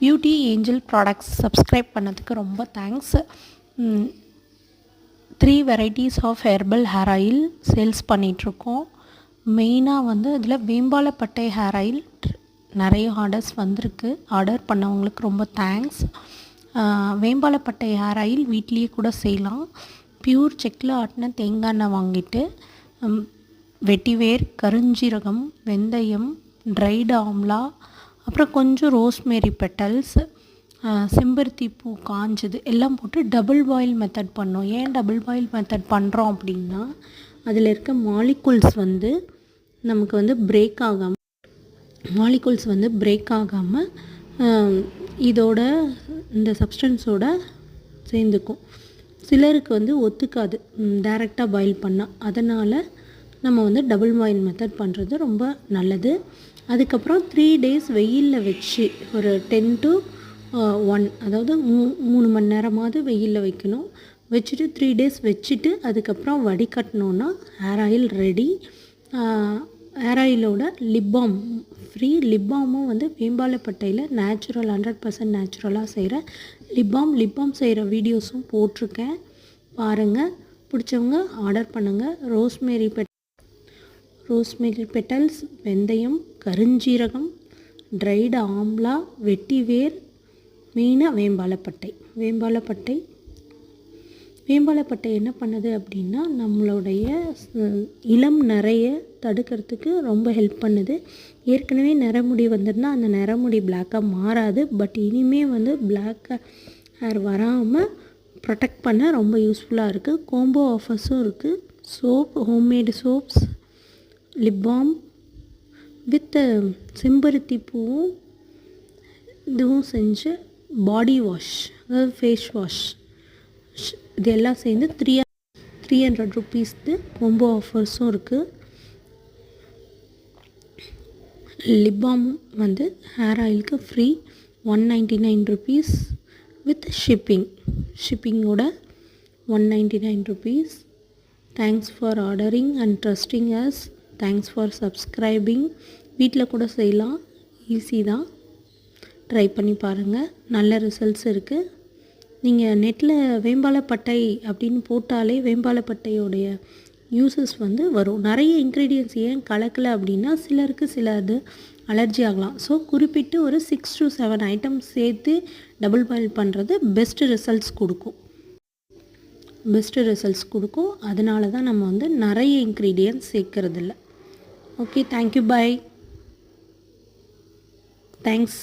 Beauty angel products subscribe பண்ணதுக்கு ரொம்ப thanks. 3 varieties of herbal hair oil sales பண்ணிகிட்ருக்கோம். மெயினாக வந்து அதில் வேம்பாலப்பட்டை ஹேர் ஆயில் நிறைய ஆர்டர்ஸ் வந்திருக்கு. ஆர்டர் பண்ணவங்களுக்கு ரொம்ப தேங்க்ஸ். வேம்பாலப்பட்டை ஹேர் ஆயில் வீட்லேயே கூட செய்யலாம். பியூர் செக்கில் ஆட்டின தேங்காய் எண்ணெய் வாங்கிட்டு வெட்டிவேர், கருஞ்சீரகம், வெந்தயம், ட்ரைடு ஆம்லா, அப்புறம் கொஞ்சம் ரோஸ்மேரி பெட்டல்ஸ், செம்பருத்தி பூ காஞ்சது எல்லாம் போட்டு டபுள் பாயில் மெத்தட் பண்ணோம். ஏன் டபுள் பாயில் மெத்தட் பண்ணுறோம் அப்படின்னா, அதில் இருக்க மாலிகுல்ஸ் வந்து நமக்கு வந்து பிரேக் ஆகாமல் இதோட இந்த சப்ஸ்டன்ஸோட சேர்ந்துக்கும். சிலருக்கு வந்து ஒத்துக்காது டைரெக்டாக பாயில் பண்ணால். அதனால் நம்ம வந்து டபுள் பாயில் மெத்தட் பண்ணுறது ரொம்ப நல்லது. அதுக்கப்புறம் 3 டேஸ் வெயிலில் வச்சு ஒரு 10 to 1, அதாவது 3 மணி நேரமாவது வெயிலில் வைக்கணும். வச்சுட்டு 3 டேஸ் வச்சுட்டு அதுக்கப்புறம் வடிகட்டினோன்னா ஹேர் ஆயில் ரெடி. ஹேர் ஆயிலோட லிப்பாம் ஃப்ரீ. லிப்பாமும் வந்து வேம்பாலப்பட்டையில் நேச்சுரல் 100% நேச்சுரலாக செய்கிற லிப்பாம் செய்கிற வீடியோஸும் போட்டிருக்கேன், பாருங்கள். பிடிச்சவங்க ஆர்டர் பண்ணுங்கள். ரோஸ்மேரி பெட்டல்ஸ், வெந்தயம், கருஞ்சீரகம், ட்ரைடு ஆம்லா, வெட்டிவேர், மெயினாக வேம்பாலப்பட்டை என்ன பண்ணுது அப்படின்னா, நம்மளுடைய இளம் நிறைய தடுக்கிறதுக்கு ரொம்ப ஹெல்ப் பண்ணுது. ஏற்கனவே நிறமுடி வந்திருந்தால் அந்த நிறமுடி பிளாக்காக மாறாது. பட் இனிமேல் வந்து பிளாக் ஹேர் வராமல் ப்ரொடெக்ட் பண்ண ரொம்ப யூஸ்ஃபுல்லாக இருக்குது. கோம்போ ஆஃபர்ஸும் இருக்குது. Homemade soaps, lip balm with செம்பருத்தி பூவும் இதுவும் செஞ்சு பாடி வாஷ், அதாவது ஃபேஸ் வாஷ், இது எல்லாம் சேர்ந்து 300 ருபீஸ்க்கு கோம்போ ஆஃபர்ஸும் இருக்குது. லிப் பாம் வந்து ஹேர் ஆயிலுக்கு ஃப்ரீ 199 ருபீஸ் வித் ஷிப்பிங்கோட 199 rupees. Thanks for ordering and trusting us. Thanks for subscribing. வீட்டில் கூட செய்யலாம், ஈஸி தான். ட்ரை பண்ணி பாருங்கள், நல்ல ரிசல்ட்ஸ் இருக்குது. நீங்கள் நெட்டில் வேம்பாலப்பட்டை அப்படின்னு போட்டாலே வேம்பாலப்பட்டையோடைய யூசஸ் வந்து வரும். நிறைய இன்க்ரீடியன்ஸ் ஏன் கலக்கலை அப்படின்னா, சிலருக்கு சிலது அலர்ஜி ஆகலாம். ஸோ குறிப்பிட்டு ஒரு 6 to 7 ஐட்டம்ஸ் சேர்த்து டபுள் பாயில் பண்ணுறது பெஸ்ட்டு ரிசல்ட்ஸ் கொடுக்கும். அதனால தான் நம்ம வந்து நிறைய இன்க்ரீடியன்ஸ் சேர்க்கறதில்ல. ஓகே, தேங்க்யூ, பாய், தேங்க்ஸ்.